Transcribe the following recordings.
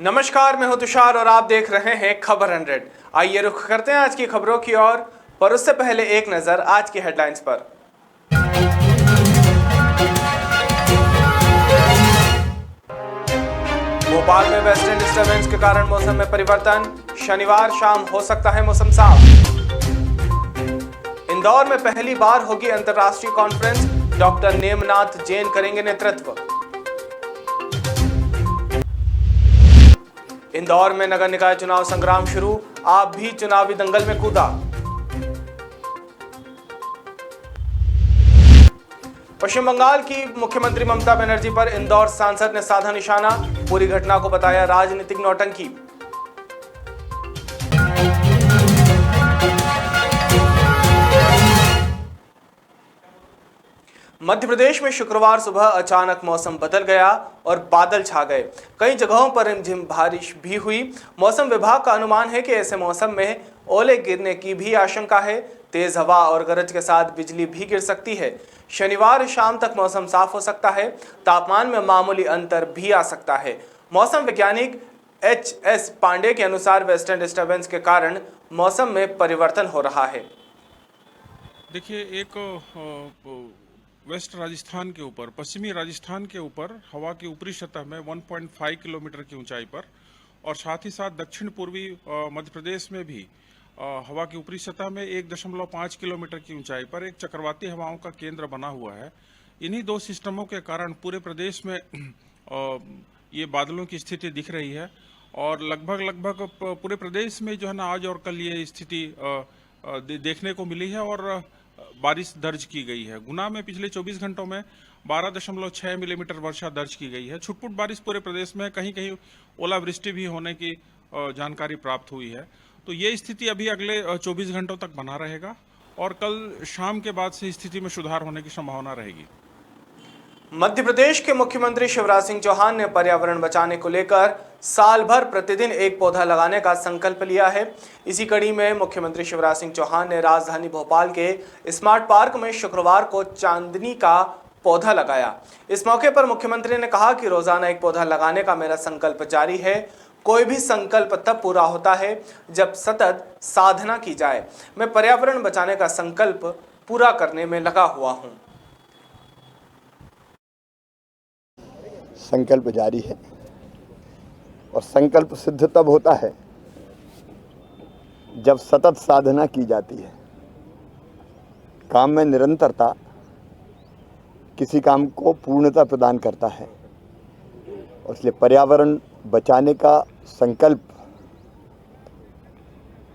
नमस्कार, मैं हूं तुषार और आप देख रहे हैं खबर 100। आइए रुख करते हैं आज की खबरों की ओर, पर उससे पहले एक नजर आज की हेडलाइंस पर। भोपाल में वेस्टर्न डिस्टर्बेंस के कारण मौसम में परिवर्तन, शनिवार शाम हो सकता है मौसम साफ। इंदौर में पहली बार होगी अंतर्राष्ट्रीय कॉन्फ्रेंस, डॉक्टर नेमनाथ जैन करेंगे नेतृत्व। इंदौर में नगर निकाय चुनाव संग्राम शुरू, आप भी चुनावी दंगल में कूदा। पश्चिम बंगाल की मुख्यमंत्री ममता बनर्जी पर इंदौर सांसद ने साधा निशाना, पूरी घटना को बताया राजनीतिक नौटंकी। मध्य प्रदेश में शुक्रवार सुबह अचानक मौसम बदल गया और बादल छा गए। कई जगहों पर रिमझिम बारिश भी हुई। मौसम विभाग का अनुमान है कि ऐसे मौसम में ओले गिरने की भी आशंका है। तेज हवा और गरज के साथ बिजली भी गिर सकती है। शनिवार शाम तक मौसम साफ हो सकता है। तापमान में मामूली अंतर भी आ सकता है। मौसम वैज्ञानिक एच.एस. पांडे के अनुसार वेस्टर्न डिस्टर्बेंस के कारण मौसम में परिवर्तन हो रहा है। देखिए, एक वेस्ट राजस्थान के ऊपर, पश्चिमी राजस्थान के ऊपर हवा की ऊपरी सतह में 1.5 किलोमीटर की ऊंचाई पर और साथ ही साथ दक्षिण पूर्वी मध्य प्रदेश में भी हवा की ऊपरी सतह में 1.5 किलोमीटर की ऊंचाई पर एक चक्रवाती हवाओं का केंद्र बना हुआ है। इन्हीं दो सिस्टमों के कारण पूरे प्रदेश में ये बादलों की स्थिति दिख रही है और लगभग पूरे प्रदेश में जो है ना आज और कल ये स्थिति देखने को मिली है और बारिश दर्ज की गई है। गुना में पिछले 24 घंटों में 12.6 मिलीमीटर वर्षा दर्ज की गई है। छुटपुट बारिश पूरे प्रदेश में कहीं कहीं ओलावृष्टि भी होने की जानकारी प्राप्त हुई है। तो ये स्थिति अभी अगले 24 घंटों तक बना रहेगा और कल शाम के बाद से स्थिति में सुधार होने की संभावना रहेगी। मध्य प्रदेश के मुख्यमंत्री शिवराज सिंह चौहान ने पर्यावरण बचाने को लेकर साल भर प्रतिदिन एक पौधा लगाने का संकल्प लिया है। इसी कड़ी में मुख्यमंत्री शिवराज सिंह चौहान ने राजधानी भोपाल के स्मार्ट पार्क में शुक्रवार को चांदनी का पौधा लगाया। इस मौके पर मुख्यमंत्री ने कहा कि रोजाना एक पौधा लगाने का मेरा संकल्प जारी है। कोई भी संकल्प तब पूरा होता है जब सतत साधना की जाए। मैं पर्यावरण बचाने का संकल्प पूरा करने में लगा हुआ हूँ। संकल्प जारी है और संकल्प सिद्ध तब होता है जब सतत साधना की जाती है। काम में निरंतरता किसी काम को पूर्णता प्रदान करता है और इसलिए पर्यावरण बचाने का संकल्प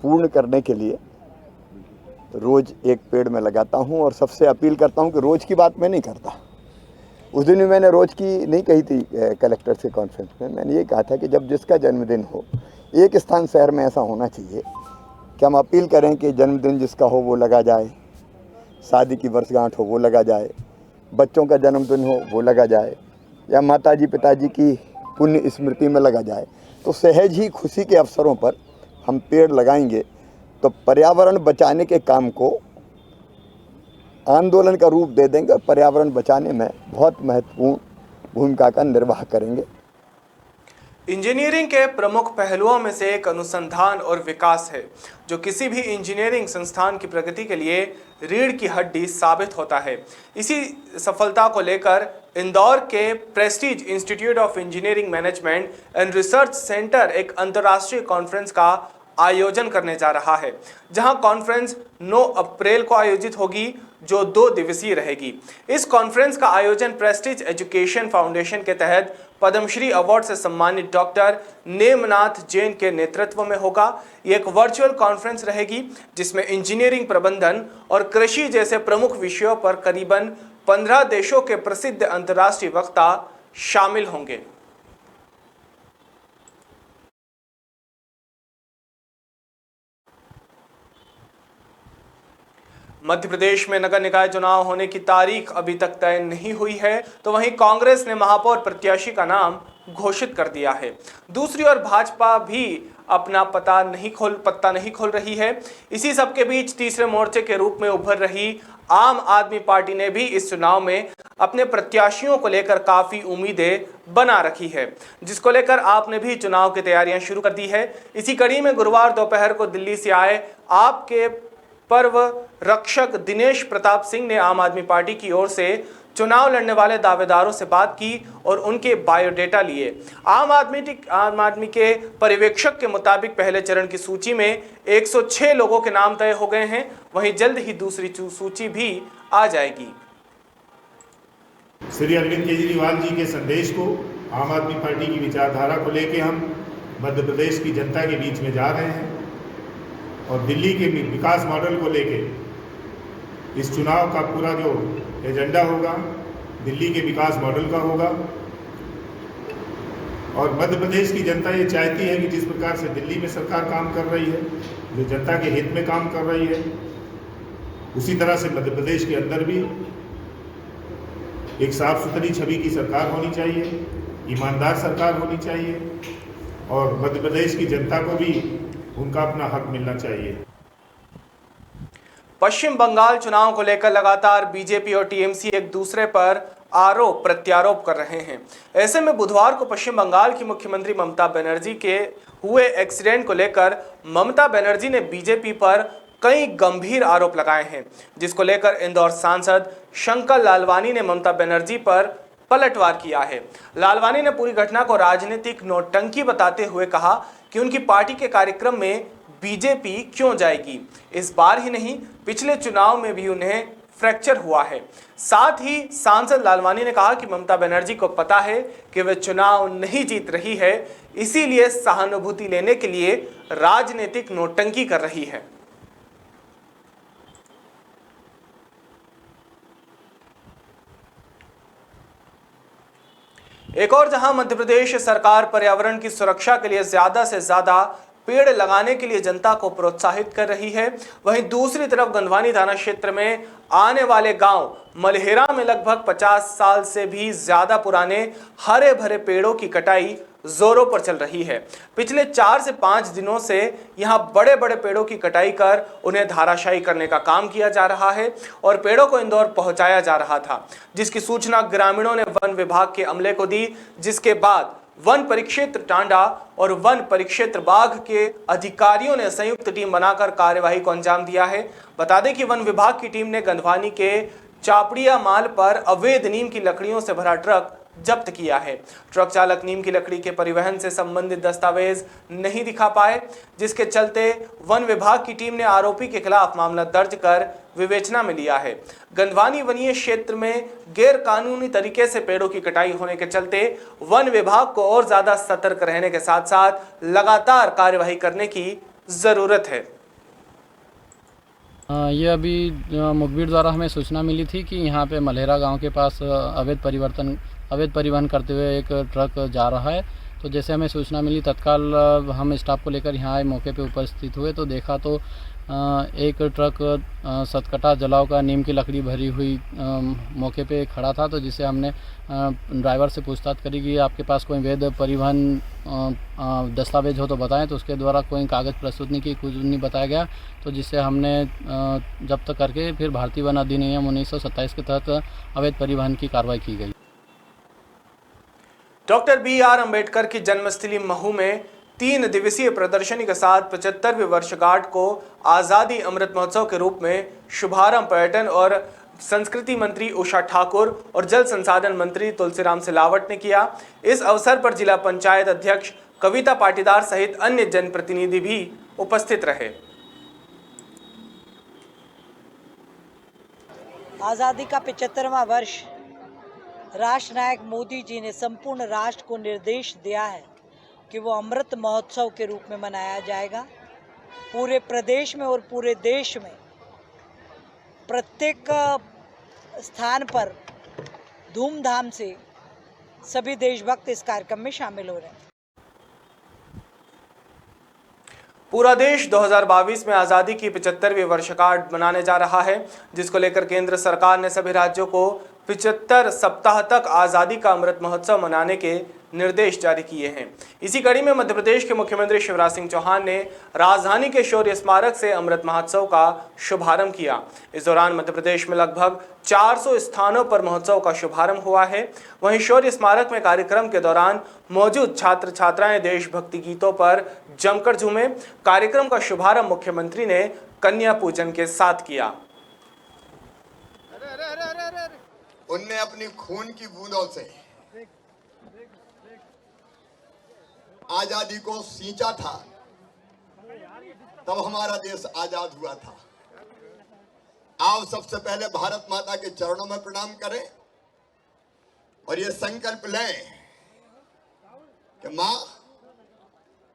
पूर्ण करने के लिए रोज एक पेड़ में लगाता हूं और सबसे अपील करता हूं कि रोज की बात मैं नहीं करता। उस दिन भी मैंने रोज की नहीं कही थी कलेक्टर से कॉन्फ्रेंस में। मैंने ये कहा था कि जब जिसका जन्मदिन हो, एक स्थान शहर में ऐसा होना चाहिए कि हम अपील करें कि जन्मदिन जिसका हो वो लगा जाए, शादी की वर्षगांठ हो वो लगा जाए, बच्चों का जन्मदिन हो वो लगा जाए, या माताजी पिताजी की पुण्य स्मृति में लगा जाए। तो सहज ही खुशी के अवसरों पर हम पेड़ लगाएंगे तो पर्यावरण बचाने के काम को आंदोलन का रूप दे देंगे और पर्यावरण बचाने में बहुत महत्वपूर्ण भूमिका का निर्वाह करेंगे। इंजीनियरिंग के प्रमुख पहलुओं में से एक अनुसंधान और विकास है, जो किसी भी इंजीनियरिंग संस्थान की प्रगति के लिए रीढ़ की हड्डी साबित होता है। इसी सफलता को लेकर इंदौर के Prestige institute of engineering management and research centre एक अंतर्राष्ट्रीय कॉन्फ्रेंस का आयोजन करने जा रहा है, जहां कॉन्फ्रेंस 9 अप्रैल को आयोजित होगी, जो 2 दिवसीय रहेगी। इस कॉन्फ्रेंस का आयोजन प्रेस्टीज एजुकेशन फाउंडेशन के तहत पद्मश्री अवार्ड से सम्मानित डॉक्टर नेमनाथ जैन के नेतृत्व में होगा। ये एक वर्चुअल कॉन्फ्रेंस रहेगी जिसमें इंजीनियरिंग, प्रबंधन और कृषि जैसे प्रमुख विषयों पर करीबन 15 देशों के प्रसिद्ध अंतर्राष्ट्रीय वक्ता शामिल होंगे। मध्य प्रदेश में नगर निकाय चुनाव होने की तारीख अभी तक तय नहीं हुई है, तो वहीं कांग्रेस ने महापौर प्रत्याशी का नाम घोषित कर दिया है। दूसरी ओर भाजपा भी अपना पत्ता नहीं खोल रही है। इसी सब के बीच तीसरे मोर्चे के रूप में उभर रही आम आदमी पार्टी ने भी इस चुनाव में अपने प्रत्याशियों को लेकर काफी उम्मीदें बना रखी है, जिसको लेकर आपने भी चुनाव की तैयारियां शुरू कर दी है। इसी कड़ी में गुरुवार दोपहर को दिल्ली से आए आपके पर्व रक्षक दिनेश प्रताप सिंह ने आम आदमी पार्टी की ओर से चुनाव लड़ने वाले दावेदारों से बात की और उनके बायोडेटा लिए। आम आदमी के पर्यवेक्षक के मुताबिक पहले चरण की सूची में 106 लोगों के नाम तय हो गए हैं, वहीं जल्द ही दूसरी सूची भी आ जाएगी। श्री अरविंद केजरीवाल जी के संदेश को, आम आदमी पार्टी की विचारधारा को लेकर हम मध्य प्रदेश की जनता के बीच में जा रहे हैं और दिल्ली के विकास मॉडल को लेकर इस चुनाव का पूरा जो एजेंडा होगा दिल्ली के विकास मॉडल का होगा। और मध्य प्रदेश की जनता ये चाहती है कि जिस प्रकार से दिल्ली में सरकार काम कर रही है, जो जनता के हित में काम कर रही है, उसी तरह से मध्य प्रदेश के अंदर भी एक साफ सुथरी छवि की सरकार होनी चाहिए, ईमानदार सरकार होनी चाहिए और मध्य प्रदेश की जनता को भी उनका अपना हक मिलना चाहिए। पश्चिम बंगाल चुनाव को लेकर लगातार बीजेपी और टीएमसी एक दूसरे पर आरोप प्रत्यारोप कर रहे हैं। ऐसे में बुधवार को पश्चिम बंगाल की मुख्यमंत्री ममता बनर्जी के हुए एक्सीडेंट को लेकर ममता बनर्जी ने बीजेपी पर कई गंभीर आरोप लगाए हैं, जिसको लेकर इंदौर सांसद शंकर लालवानी ने ममता बनर्जी पर पलटवार किया है। लालवानी ने पूरी घटना को राजनीतिक नौटंकी बताते हुए कहा कि उनकी पार्टी के कार्यक्रम में बीजेपी क्यों जाएगी। इस बार ही नहीं, पिछले चुनाव में भी उन्हें फ्रैक्चर हुआ है। साथ ही सांसद लालवानी ने कहा कि ममता बनर्जी को पता है कि वे चुनाव नहीं जीत रही है, इसीलिए सहानुभूति लेने के लिए राजनीतिक नौटंकी कर रही है। एक और जहां मध्य प्रदेश सरकार पर्यावरण की सुरक्षा के लिए ज्यादा से ज्यादा पेड़ लगाने के लिए जनता को प्रोत्साहित कर रही है, वहीं दूसरी तरफ गंधवानी थाना क्षेत्र में आने वाले गांव मलहेरा में लगभग 50 साल से भी ज्यादा पुराने हरे भरे पेड़ों की कटाई जोरों पर चल रही है। पिछले 4 से 5 दिनों से यहां बड़े बड़े पेड़ों की कटाई कर उन्हें धाराशायी करने का काम किया जा रहा है और पेड़ों को इंदौर पहुंचाया जा रहा था, जिसकी सूचना ग्रामीणों ने वन विभाग के अमले को दी, जिसके बाद वन परिक्षेत्र टांडा और वन परिक्षेत्र बाघ के अधिकारियों ने संयुक्त टीम बनाकर कार्यवाही को अंजाम दिया है। बता दें कि वन विभाग की टीम ने गंधवानी के चापड़िया माल पर अवैध नीम की लकड़ियों से भरा ट्रक जब्त किया है। ट्रक चालक नीम की लकड़ी के परिवहन से संबंधित दस्तावेज नहीं दिखा पाए, जिसके चलते वन विभाग की टीम ने आरोपी के खिलाफ मामला दर्ज कर विवेचना में लिया है। गंधवानी वनीय क्षेत्र में गैर कानूनी तरीके से पेड़ों की कटाई होने के चलते वन विभाग को और ज्यादा सतर्क रहने के साथ साथ लगातार कार्यवाही करने की जरूरत है। ये अभी मुखबिर द्वारा हमें सूचना मिली थी कि यहाँ पे मलहेरा गांव के पास अवैध परिवहन करते हुए एक ट्रक जा रहा है। तो जैसे हमें सूचना मिली, तत्काल हम स्टाफ को लेकर यहाँ आए, मौके पे उपस्थित हुए तो देखा तो एक ट्रक सतकटा जलाव का नीम की लकड़ी भरी हुई मौके पे खड़ा था। तो जिससे हमने ड्राइवर से पूछताछ करी कि आपके पास कोई वैध परिवहन दस्तावेज हो तो बताएं। तो उसके द्वारा कोई कागज़ प्रस्तुत नहीं की, कुछ नहीं बताया गया। तो जिससे हमने जब्त करके फिर भारतीय वन अधिनियम 1927 के तहत अवैध परिवहन की कार्रवाई की गई। डॉक्टर BR अम्बेडकर की जन्मस्थली महू में 3 दिवसीय प्रदर्शनी के साथ 75वीं वर्षगांठ को आज़ादी अमृत महोत्सव के रूप में शुभारंभ पर्यटन और संस्कृति मंत्री उषा ठाकुर और जल संसाधन मंत्री तुलसीराम सिलावट ने किया। इस अवसर पर जिला पंचायत अध्यक्ष कविता पाटीदार सहित अन्य जनप्रतिनिधि भी उपस्थित रहे। आज़ादी का 75वां वर्ष राष्ट्र नायक मोदी जी ने संपूर्ण राष्ट्र को निर्देश दिया है कि वो अमृत महोत्सव के रूप में मनाया जाएगा। पूरे प्रदेश में और पूरे देश में प्रत्येक स्थान पर धूमधाम से सभी देशभक्त इस कार्यक्रम में शामिल हो रहे हैं। पूरा देश 2022 में आज़ादी की 75वीं वर्षगांठ मनाने जा रहा है, जिसको लेकर केंद्र सरकार ने सभी राज्यों को 75 सप्ताह तक आज़ादी का अमृत महोत्सव मनाने के निर्देश जारी किए हैं। इसी कड़ी में मध्य प्रदेश के मुख्यमंत्री शिवराज सिंह चौहान ने राजधानी के शौर्य स्मारक से अमृत महोत्सव का शुभारंभ किया। इस दौरान मध्य प्रदेश में लगभग 400 स्थानों पर महोत्सव का शुभारंभ हुआ है। वहीं शौर्य स्मारक में कार्यक्रम के दौरान मौजूद छात्र छात्राएं देशभक्ति गीतों पर जमकर झूमे। कार्यक्रम का शुभारंभ मुख्यमंत्री ने कन्या पूजन के साथ किया। उनने अपनी खून की बूंदों से आजादी को सींचा था, तब हमारा देश आजाद हुआ था। आओ सबसे पहले भारत माता के चरणों में प्रणाम करें और ये संकल्प लें कि मां,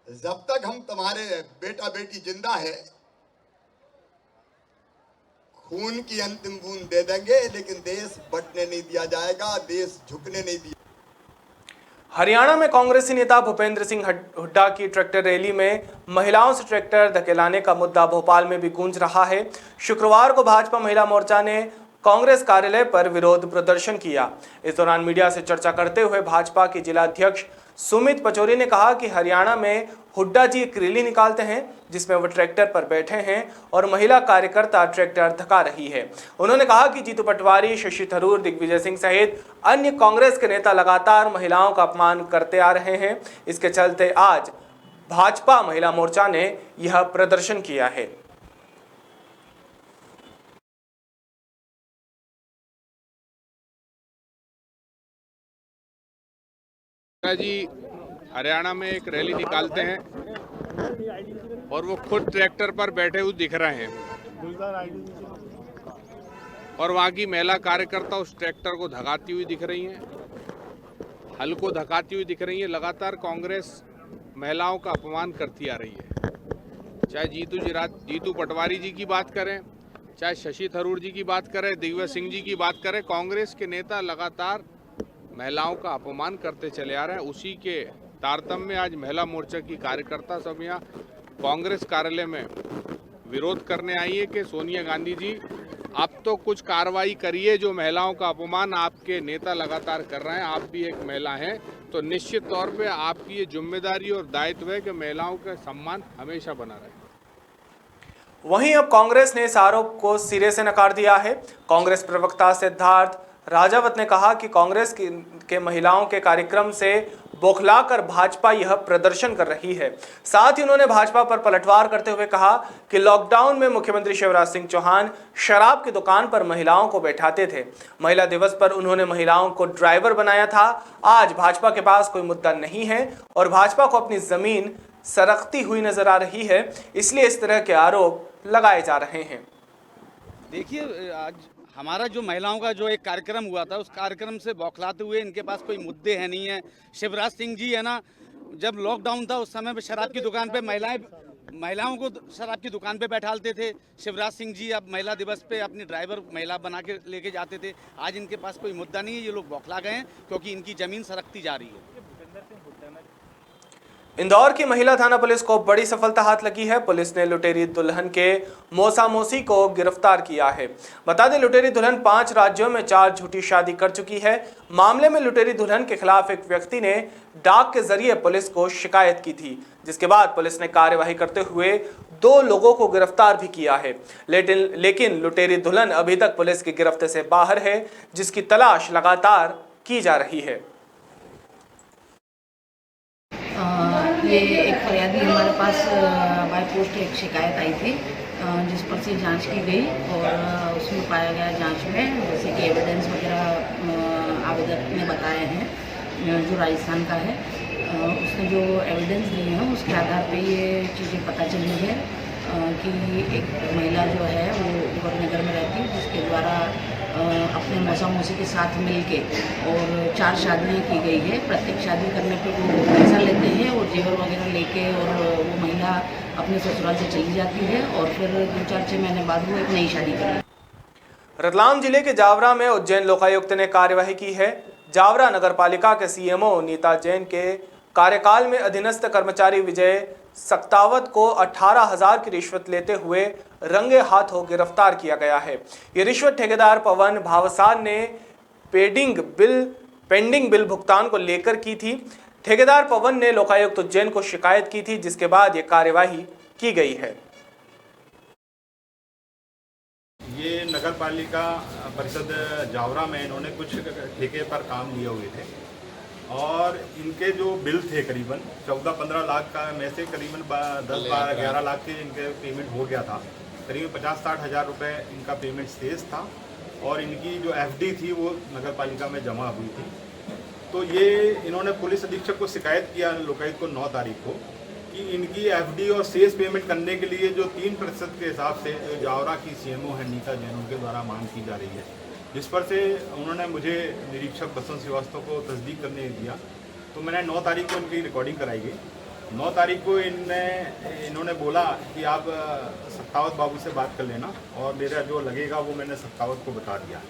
जब तक हम तुम्हारे बेटा बेटी जिंदा है, खून की अंतिम बूंद दे देंगे, लेकिन देश बंटने नहीं दिया जाएगा, देश झुकने नहीं दिया। हरियाणा में कांग्रेसी नेता भूपेंद्र सिंह हुड्डा की ट्रैक्टर रैली में महिलाओं से ट्रैक्टर धकेलाने का मुद्दा भोपाल में भी गूंज रहा है। शुक्रवार को भाजपा महिला मोर्चा ने कांग्रेस कार्यालय पर विरोध प्रदर्शन किया। इस दौरान मीडिया से चर्चा करते हुए भाजपा के जिला अध्यक्ष सुमित पचौरी ने कहा कि हरियाणा में हुड्डा जी एक रैली निकालते हैं जिसमें वो ट्रैक्टर पर बैठे हैं और महिला कार्यकर्ता ट्रैक्टर धका रही है। उन्होंने कहा कि जीतू पटवारी, शशि थरूर, दिग्विजय सिंह सहित अन्य कांग्रेस के नेता लगातार महिलाओं का अपमान करते आ रहे हैं। इसके चलते आज भाजपा महिला मोर्चा ने यह प्रदर्शन किया है। जी हरियाणा में एक रैली निकालते हैं और वो खुद ट्रैक्टर पर बैठे हुए दिख रहे हैं और वहाँ की महिला कार्यकर्ता उस ट्रैक्टर को धकाती हुई दिख रही हैं, हल को धकाती हुई दिख रही है। लगातार कांग्रेस महिलाओं का अपमान करती आ रही है। चाहे जीतू पटवारी जी की बात करें, चाहे शशि थरूर जी की बात करें, दिग्विजय सिंह जी की बात करें, कांग्रेस के नेता लगातार महिलाओं का अपमान करते चले आ रहे हैं। उसी के तारतम्य में आज महिला मोर्चा की कार्यकर्ता सब यहाँ कांग्रेस कार्यालय में विरोध करने आई है कि सोनिया गांधी जी, आप तो कुछ कार्रवाई करिए। जो महिलाओं का अपमान आपके नेता लगातार कर रहे हैं, आप भी एक महिला हैं, तो निश्चित तौर पे आपकी ये जिम्मेदारी और दायित्व है कि महिलाओं का सम्मान हमेशा बना रहे। वहीं अब कांग्रेस ने इस आरोप को सिरे से नकार दिया है। कांग्रेस प्रवक्ता सिद्धार्थ राजावत ने कहा कि कांग्रेस के महिलाओं के कार्यक्रम से बौखलाकर भाजपा यह प्रदर्शन कर रही है। साथ ही उन्होंने भाजपा पर पलटवार करते हुए कहा कि लॉकडाउन में मुख्यमंत्री शिवराज सिंह चौहान शराब की दुकान पर महिलाओं को बैठाते थे। महिला दिवस पर उन्होंने महिलाओं को ड्राइवर बनाया था। आज भाजपा के पास कोई मुद्दा नहीं है और भाजपा को अपनी जमीन सरकती हुई नजर आ रही है, इसलिए इस तरह के आरोप लगाए जा रहे हैं। देखिए, आज हमारा जो महिलाओं का जो एक कार्यक्रम हुआ था, उस कार्यक्रम से बौखलाते हुए इनके पास कोई मुद्दे हैं नहीं है। शिवराज सिंह जी है ना, जब लॉकडाउन था उस समय पे शराब की दुकान पे महिलाओं को शराब की दुकान पे बैठालते थे। शिवराज सिंह जी अब महिला दिवस पे अपनी ड्राइवर महिला बना के लेके जाते थे। आज इनके पास कोई मुद्दा नहीं है, ये लोग बौखला गए हैं क्योंकि इनकी जमीन सरकती जा रही है। इंदौर की महिला थाना पुलिस को बड़ी सफलता हाथ लगी है। पुलिस ने लुटेरी दुल्हन के मौसा मौसी को गिरफ्तार किया है। बता दें, लुटेरी दुल्हन 5 राज्यों में 4 झूठी शादी कर चुकी है। मामले में लुटेरी दुल्हन के खिलाफ एक व्यक्ति ने डाक के जरिए पुलिस को शिकायत की थी, जिसके बाद पुलिस ने कार्यवाही करते हुए 2 लोगों को गिरफ्तार भी किया है। लेकिन लुटेरी दुल्हन अभी तक पुलिस की गिरफ्त से बाहर है, जिसकी तलाश लगातार की जा रही है। ये एक फरियादी हमारे पास बाय पोस्ट एक शिकायत आई थी, जिस पर से जांच की गई और उसमें पाया गया जांच में, जैसे कि एविडेंस वगैरह आवेदक ने बताए हैं जो राजस्थान का है, उसने जो एविडेंस दिए हैं उसके आधार पे ये चीज़ें पता चली है कि एक महिला जो है वो उपनगर में रहती है, जिसके द्वारा अपने मौसा मौसी के साथ मिलके और 4 शादियाँ की गई है। प्रत्येक शादी करने पे वो पैसा लेते हैं और जेवर वगैरह लेके और वो महिला अपने ससुराल से चली जाती है और फिर 2-4-6 महीने बाद वो एक नई शादी करती है। रतलाम जिले के जावरा में उज्जैन लोकायुक्त ने कार्यवाही की है। जावरा नगर पालिका के सीएमओ नीता जैन के कार्यकाल में अधीनस्थ कर्मचारी विजय सक्तावत को 18,000 की रिश्वत लेते हुए रंगे हाथों गिरफ्तार किया गया है। ये रिश्वत ठेकेदार पवन भावसार ने पेंडिंग बिल भुगतान को लेकर की थी। ठेकेदार पवन ने लोकायुक्त उज्जैन को शिकायत की थी, जिसके बाद ये कार्यवाही की गई है। ये नगर पालिका परिषद जावरा में इन्होंने कुछ ठेके पर काम लिए हुए थे और इनके जो बिल थे करीबन 14-15 लाख का में से करीबन 10-11 लाख के इनके पेमेंट हो गया था। करीबन 50-60 हज़ार रुपये इनका पेमेंट शेष था और इनकी जो एफडी थी वो नगर पालिका में जमा हुई थी। तो ये इन्होंने पुलिस अधीक्षक को शिकायत किया लोकायुक्त को 9 तारीख को कि इनकी एफडी और शेष पेमेंट करने के लिए जो 3% के हिसाब से जावरा की सीएमओ है नीता जैन, उनके द्वारा मांग की जा रही है, जिस पर से उन्होंने मुझे निरीक्षक बसंत श्रीवास्तव को तस्दीक करने दिया। तो मैंने 9 तारीख को इनकी रिकॉर्डिंग कराई गई। 9 तारीख को इन्होंने बोला कि आप सत्तावत बाबू से बात कर लेना और मेरा जो लगेगा वो मैंने सत्तावत को बता दिया।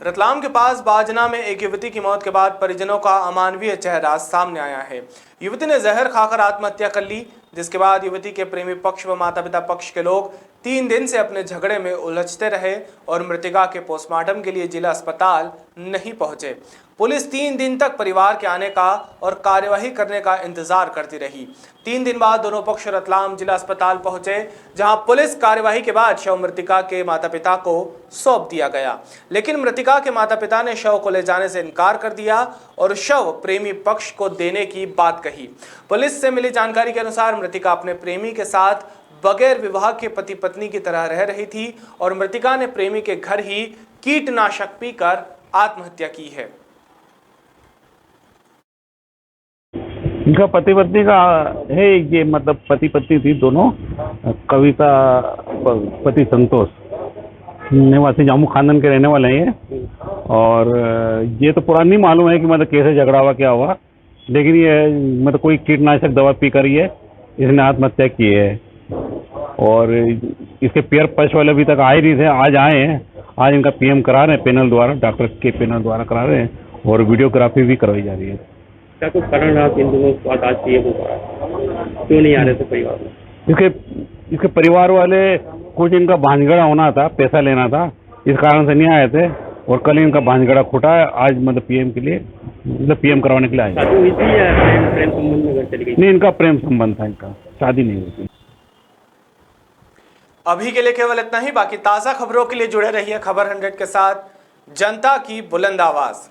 रतलाम के पास बाजना में एक युवती की मौत के बाद परिजनों का अमानवीय चेहरा सामने आया है। युवती ने जहर खाकर आत्महत्या कर ली, जिसके बाद युवती के प्रेमी पक्ष व माता पिता पक्ष के लोग 3 दिन से अपने झगड़े में उलझते रहे और मृतका के पोस्टमार्टम के लिए जिला अस्पताल नहीं पहुंचे। पुलिस 3 दिन तक परिवार के आने का और कार्यवाही करने का इंतजार करती रही। 3 दिन बाद दोनों पक्ष रतलाम जिला अस्पताल पहुंचे, जहां पुलिस कार्यवाही के बाद शव मृतका के माता पिता को सौंप दिया गया, लेकिन मृतका के माता पिता ने शव को ले जाने से इनकार कर दिया और शव प्रेमी पक्ष को देने की बात कही। पुलिस से मिली जानकारी के अनुसार मृतका अपने प्रेमी के साथ बगैर विवाह के पति पत्नी की तरह रह रही थी और मृतका ने प्रेमी के घर ही कीटनाशक पीकर आत्महत्या की है। इनका पति पत्नी का है, ये मतलब पति पत्नी थी दोनों। कविता पति संतोष निवासी जामू खानदान के रहने वाले हैं और ये तो पुरानी मालूम है कि मतलब कैसे झगड़ा हुआ क्या हुआ, लेकिन ये मतलब कोई कीटनाशक दवा पी कर ये इसने आत्महत्या की है। और इसके पेयर पक्ष वाले अभी तक आए नहीं थे, आज आए हैं। आज इनका पीएम करा रहे हैं पैनल द्वारा, डॉक्टर के पैनल द्वारा करा रहे हैं और वीडियोग्राफी भी करवाई जा रही है। क्या कुछ कारण आप इन दोनों बात आज पीएम को करा, क्यों नहीं आ रहे थे परिवार में? इसके परिवार वाले कुछ इनका भांजगड़ा होना था, पैसा लेना था, इस कारण से नहीं आए थे और कल इनका भांजगड़ा खुटा है। आज मतलब पीएम के लिए मतलब पीएम करवाने के लिए आए। शादी हुई थी या प्रेम संबंध में घर चली गई? नहीं, इनका प्रेम संबंध था, इनका शादी नहीं हुई थी। अभी के लिए केवल इतना ही। बाकी ताज़ा खबरों के लिए जुड़े रहिए खबर 100 के साथ, जनता की बुलंद आवाज।